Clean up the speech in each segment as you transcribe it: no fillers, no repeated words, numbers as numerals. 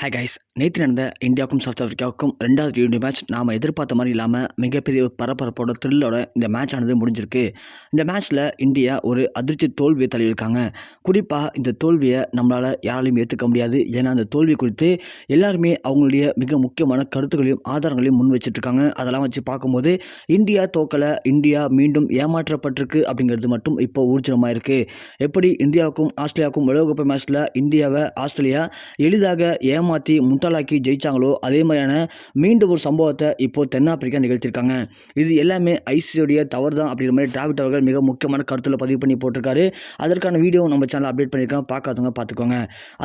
Hi guys, நேற்று நடந்த இந்தியாவுக்கும் சவுத் ஆஃப்ரிக்காவுக்கும் 2வது டி20 மேட்ச் நாம் எதிர்பார்த்த மாதிரி இல்லாமல் மிகப்பெரிய ஒரு பரபரப்போட த்ரில்லோட இந்த மேட்ச் ஆனது முடிஞ்சிருக்கு. இந்த மேட்ச்சில் இந்தியா ஒரு அதிர்ச்சி தோல்வியை தழுவிருக்காங்க. குறிப்பாக இந்த தோல்வியை நம்மளால் யாராலையும் ஏற்றுக்க முடியாது. ஏன்னா அந்த தோல்வி குறித்து எல்லாருமே அவங்களுடைய மிக முக்கியமான கருத்துக்களையும் ஆதாரங்களையும் முன் வச்சுட்ருக்காங்க. அதெல்லாம் வச்சு பார்க்கும்போது இந்தியா தோக்கலை, இந்தியா மீண்டும் ஏமாற்றப்பட்டிருக்கு அப்படிங்கிறது மட்டும் இப்போ ஊர்ஜிதமாக இருக்குது. எப்படி இந்தியாவுக்கும் ஆஸ்திரேலியாவுக்கும் உலகக்கோப்பை மேட்ச்சில் இந்தியாவை ஆஸ்திரேலியா எளிதாக ஏமாற்றி முட்டாளாக்கி ஜெயிச்சாங்களோ, அதே மாதிரியான மீண்டும் ஒரு சம்பவத்தை இப்போ தென்னாப்பிரிக்கா நிகழ்த்திருக்காங்க. இது எல்லாமே ஐசிசியோடைய தவறு தான் அப்படிங்கிற மாதிரி டிராவிட் அவர்கள் மிக முக்கியமான கருத்தில் பதிவு பண்ணி போட்டிருக்காரு. அதற்கான வீடியோ நம்ம சேனல் அப்டேட் பண்ணியிருக்கோம், பார்க்காதவங்க பார்த்துக்கோங்க.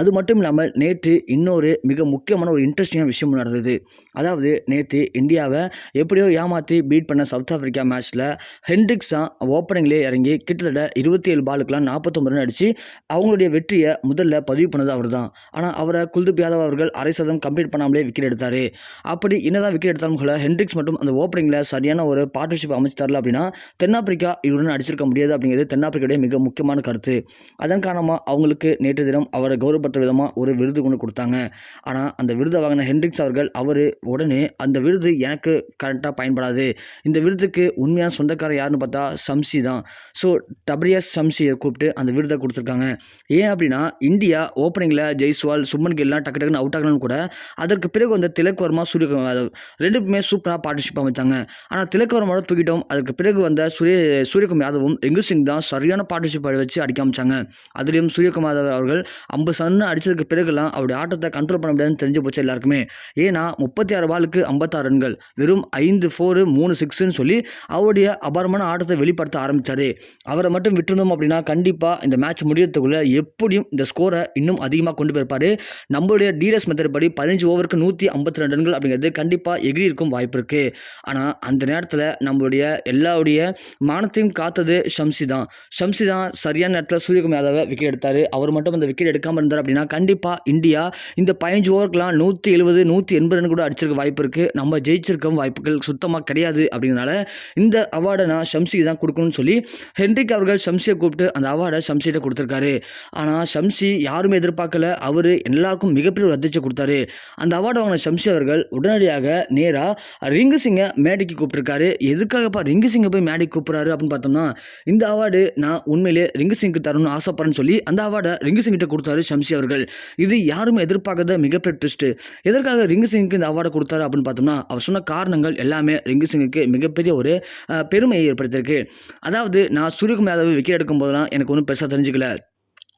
அது மட்டும் இல்லாமல் நேற்று இன்னொரு மிக முக்கியமான ஒரு இன்ட்ரெஸ்டிங்கான விஷயம் நடந்தது. அதாவது நேற்று இந்தியாவை எப்படியோ ஏமாற்றி பீட் பண்ண சவுத் ஆஃப்ரிக்கா மேட்ச்சில் ஹென்ட்ரிக்ஸ் தான் ஓப்பனிங்லேயே இறங்கி கிட்டத்தட்ட 27 பாலுக்கெலாம் 49 ரன் அடித்து அவங்களுடைய வெற்றியை முதல்ல பதிவு பண்ணது அவர் தான். ஆனால் அவரை குல்தீப் யாதவ் அவர்கள் அரை சதம் கம்ப்ளீட் பண்ணாமலே விக்கெட் எடுத்தார். அப்படி என்னதான் விக்கெட் எடுத்தாலும் கூட ஹென்ட்ரிக்ஸ் மட்டும் அந்த ஓப்பனிங்கில் சரியான ஒரு பார்ட்னர்ஷிப் அமைச்சு தரல அப்படின்னா தென்னாப்பிரிக்கா இவருடன் அடிச்சிருக்க முடியாது அப்படிங்கிறது தென்னாப்பிரிக்காவுடைய மிக முக்கியமான கருத்து. அதன் காரணமாக அவங்களுக்கு நேற்று தினம் அவரை கௌரவப்படுத்த விதமாக ஒரு விருது கொண்டு கொடுத்தாங்க. ஆனால் அந்த விருதை வாங்கின ஹென்ட்ரிக்ஸ் அவர்கள் உடனே அந்த விருது எனக்கு கரெக்டாக பயன்படாது, இந்த விருதுக்கு உண்மையான சொந்தக்காரர் யாருன்னு பார்த்தா ஷம்சி தான். ஸோ டபிள்யூஎஸ் ஷம்சியை கூப்பிட்டு அந்த விருதை கொடுத்துருக்காங்க. ஏன் அப்படின்னா இந்தியா ஓப்பனிங்கில் ஜெய்ஸ்வால், சுப்மன் கில்லாம் டக்கு டக்குன்னு அவுட் ஆகணும்னு கூட அதற்கு பிறகு வந்து திலக் வர்மா, சூரியகுமார் யாதவ் ரெண்டுமே சூப்பராக பார்ட்னர்ஷிப் அமைத்தாங்க. ஆனால் திலக் வர்மாவோட தூக்கிட்டோம். அதுக்கு பிறகு வந்த சூரியகுமார் யாதவும் ரிங்கு சிங் தான் சரியான பார்ட்னர்ஷிப் வச்சு அடிக்க அமைச்சாங்க. அதுலேயும் சூரியகுமார் யாதவ் அவர்கள் 50 ரன் அடித்ததுக்கு பிறகுலாம் அவருடைய ஆட்டத்தை கண்ட்ரோல் பண்ண முடியாதுன்னு தெரிஞ்சு போச்சு எல்லாருக்குமே. ஏன்னா 36 பாலுக்கு 56 ரன்கள், வெறும் 5 4 3 6ன்னு சொல்லி அவருடைய அபாரமான ஆட்டத்தை வெளிப்படுத்த ஆரம்பித்தார். அவரை மட்டும் விட்டுருந்தோம் அப்படின்னா கண்டிப்பாக இந்த மேட்ச் முடியறதுக்குள்ளே எப்படியும் இந்த ஸ்கோரை இன்னும் அதிகமாக கொண்டு போயிருப்பார். நம்மளுடைய டிஎஸ் மெத்தட் படி 15 ஓவருக்கு 152 ரன்கள் அப்படிங்கிறது கண்டிப்பாக எகிரி இருக்கும் வாய்ப்பு இருக்குது. ஆனால் அந்த நேரத்தில் நம்மளுடைய எல்லாருடைய மானத்தையும் காத்தது ஷம்சி தான். சரியான நேரத்தில் சூரியகுமார் யாதவை விக்கெட் எடுத்தார். அவர் மட்டும் அந்த விக்கெட் எடுக்காமல் இருந்தார் அப்படின்னா கண்டிப்பாக இந்தியா இந்த 15 ஓவருக்குலாம் 170 180 ரன் கூட அடிச்சிருக்க வாய்ப்பு இருக்குது. நம்ம ஜெயிச்சிருக்க வாய்ப்புகள் சுத்தமாக கிடையாது. அப்படிங்கிறனால இந்த அவார்டை நான் ஷம்சிக்கு தான் கொடுக்கணும்னு சொல்லி ஹென்ட்ரிக் அவர்கள் ஷம்சியை கூப்பிட்டு அந்த அவார்டை ஷம்சிகிட்ட கொடுத்துருக்காரு. ஆனால் ஷம்சி யாருமே எதிர்பார்க்கல. அவர் எல்லாருக்கும் மிகப்பெரிய ஒரு அதிர்ச்சி கொடுத்தாரு. அந்த அவார்டு வாங்கின ஷம்சி அவர்கள் உடனடியாக நேராக ரிங்கு சிங்கை மேடைக்கு கூப்பிட்டுருக்காரு. எதுக்காகப்பா ரிங்கு சிங்கை போய் மேடைக்கு கூப்பிட்றாரு அப்படின்னு பார்த்தோம்னா, இந்த அவார்டு நான் உண்மையிலே ரிங்கு சிங்க்கு தரணும்னு ஆசைப்படுறேன்னு சொல்லி அந்த அவார்டை ரிங்கு சிங்கிட்ட கொடுத்தாரு ஷம்சி அவர்கள். இது யாருமே எதிர்பார்க்காத மிகப்பெரிய ட்விஸ்ட். எதற்காக ரிங்கு சிங்குக்கு இந்த அவார்டை கொடுத்தாரு அப்படின்னு பார்த்தோம்னா, அவர் சொன்ன காரணங்கள் எல்லாமே ரிங்கு சிங்குக்கு மிகப்பெரிய ஒரு பெருமையை ஏற்படுத்தியிருக்கு. அதாவது நான் சூரியகுமார் யாதவ் விக்கெட் எடுக்கும் போதெல்லாம் எனக்கு ஒன்றும் பெருசாக தெரிஞ்சுக்கல.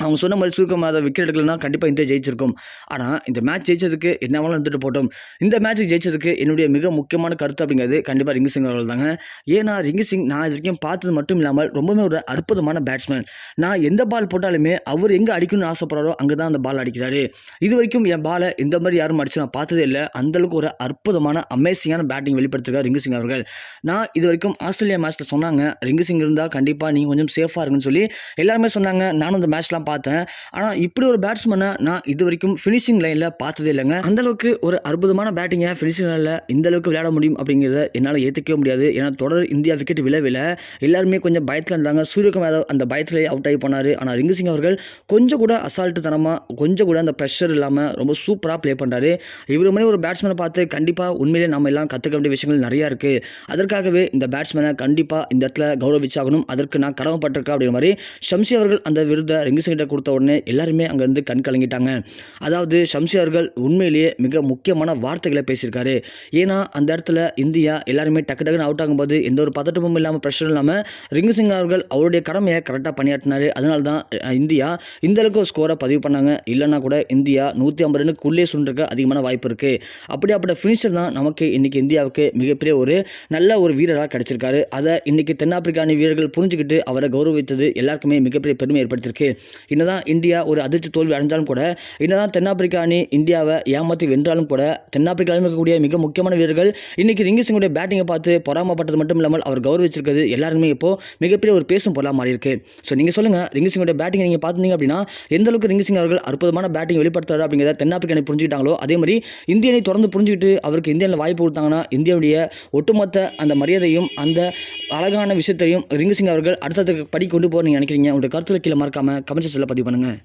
அவங்க சொன்ன மாதிரி சூரியகுமார் யாதவ் விக்கெட் எடுக்கலன்னா கண்டிப்பாக இந்தியா ஜெயிச்சிருக்கும். ஆனால் இந்த மேட்ச் ஜெயிச்சதுக்கு என்னவாலும் இருந்துட்டு போட்டோம். இந்த மேட்ச்சுக்கு ஜெயிச்சதுக்கு என்னுடைய மிக முக்கியமான கருத்து அப்படிங்கிறது கண்டிப்பாக ரிங்கு சிங் அவர்கள் தாங்க. ஏன்னா ரிங்கு சிங் நான் இது வரைக்கும் பார்த்தது மட்டும் இல்லாமல் ரொம்பவே ஒரு அற்புதமான பேட்ஸ்மேன். நான் எந்த பால் போட்டாலுமே அவர் எங்கே அடிக்கணும்னு ஆசைப்படுறாரோ அங்கே தான் அந்த பால் அடிக்கிறாரு. இது வரைக்கும் என் பாலை இந்த மாதிரி யாரும் அடிச்சு நான் பார்த்ததே இல்லை. அந்தளவுக்கு ஒரு அற்புதமான அமேசிங்கான பேட்டிங் வெளிப்படுத்துகிறார் ரிங்கு சிங் அவர்கள். நான் இது வரைக்கும் ஆஸ்திரேலியா மேட்ச்சில் சொன்னாங்க ரிங்கு சிங் இருந்தால் கண்டிப்பாக நீங்கள் கொஞ்சம் சேஃபாக இருக்குன்னு சொல்லி எல்லாருமே சொன்னாங்க. நானும் இந்த மேட்ச்லாம் பார்த்தேன். ஆனால் இப்படி ஒரு பேட்ஸ்மேனை நான் இது வரைக்கும் ஃபினிஷிங் லைனில் பார்த்ததே இல்லைங்க. அந்தளவுக்கு ஒரு அற்புதமான பேட்டிங்கை ஃபினிஷிங் லைனில் இந்த அளவுக்கு விளையாட முடியும் அப்படிங்கிறத என்னால் ஏற்றுக்கவே முடியாது. ஏன்னா தொடர் இந்தியா விக்கெட் விழவில்லை. எல்லாருமே கொஞ்சம் பயத்தில் இருந்தாங்க. சூரியகுமார் யாதவ் அந்த பயத்தில் அவுட் ஆகி போனார். ஆனால் ரிங்கு சிங் அவர்கள் கொஞ்சம் கூட அசால்ட்டு தனமாக, கொஞ்சம் கூட அந்த ப்ரெஷர் இல்லாமல் ரொம்ப சூப்பராக ப்ளே பண்ணுறாரு. இவர் மாதிரி ஒரு பேட்ஸ்மேனை பார்த்து கண்டிப்பாக உண்மையிலே நம்ம எல்லாம் கற்றுக்க வேண்டிய விஷயங்கள் நிறையா இருக்குது. அதற்காகவே இந்த பேட்ஸ்மேனை கண்டிப்பாக இந்த இடத்துல கௌரவிச்சாகணும், அதற்கு நான் கடமைப்பட்டிருக்கேன் அப்படிங்கிற மாதிரி ஷம்சி அவர்கள் அந்த விருதை ரிங்கு சிங்கிட்ட கொடுத்த உடனே எல்லாருமே அங்கேருந்து கண் கலங்கிட்டாங்க. அதாவது ஷம்சி அவர்கள் உண்மையிலேயே மிக முக்கியமான வார்த்தைகளை பேசியிருக்காரு. ஏன்னா அந்த இடத்துல இந்தியா எல்லாருமே டக்கு டக்குன்னு அவுட் ஆகும்போது எந்த ஒரு பதட்டமும் இல்லாமல் ப்ரெஷர் இல்லாமல் ரிங்கு சிங் அவர்கள் அவருடைய கடமையை கரெக்டாக பணியாற்றினார். அதனால தான் இந்தியா இந்த அளவுக்கு ஒரு ஸ்கோரை பதிவு பண்ணாங்க. இல்லைன்னா கூட இந்தியா 150 ரன்னுக்குள்ளே சுண்டிருக்க அதிகமான வாய்ப்பு இருக்குது. அப்படிப்பட்ட ஃபினிஷர் தான் நமக்கு இன்றைக்கி இந்தியாவுக்கு மிகப்பெரிய ஒரு நல்ல ஒரு வீரராக கிடைச்சிருக்காரு. அதை இன்றைக்கி தென்னாப்பிரிக்கா அணி வீரர்கள் புரிஞ்சுக்கிட்டு அவரை கௌரவித்தது எல்லாருக்குமே மிகப்பெரிய பெருமை ஏற்படுத்தியிருக்கு. என்னதான் இந்தியா ஒரு அதிர்ச்சி தோல்வி அடைஞ்சாலும் கூட, என்னதான் தென்னாப்பிரிக்கா அணி இந்தியாவை ஏமாற்றி வென்றாலும் கூட, தென்னாப்பிரிக்காவில் இருக்கக்கூடிய மிக முக்கியமான வீரர்கள் இன்னைக்கு ரிங்கு சிங்குடைய பேட்டிங்கை பார்த்து பொறாமப்பட்டது மட்டும் இல்லாமல் அவர் கௌரவிச்சிருக்கிறது எல்லாருமே இப்போ மிகப்பெரிய ஒரு பேசும் பொருளாக மாறி இருக்கு. ஸோ நீங்கள் சொல்லுங்கள், ரிங்கு சிங்குடைய பேட்டிங்கை நீங்கள் பார்த்துருந்தீங்க அப்படின்னா எந்த அளவுக்கு ரிங்கு சிங் அவர்கள் அற்புதமான பேட்டிங் வெளிப்படுத்துறாரு அப்படிங்கிறத தென்னாப்பிரிக்கா அணி புரிஞ்சுக்கிட்டாங்களோ, அதே மாதிரி இந்திய அணி தொடர்ந்து புரிஞ்சுக்கிட்டு அவருக்கு இந்தியாவில் வாய்ப்பு கொடுத்தாங்கன்னா இந்தியாவுடைய ஒட்டுமொத்த அந்த மரியாதையும் அந்த அழகான விஷயத்தையும் ரிங்கு சிங் அவர்கள் அடுத்தடுத்த படி கொண்டு போக நீங்கள் நினைக்கிறீங்க? உங்களுடைய கருத்துல கீழே மறக்காமல் கமெண்ட் செக்ஷனில் பதிவு பண்ணுங்கள்.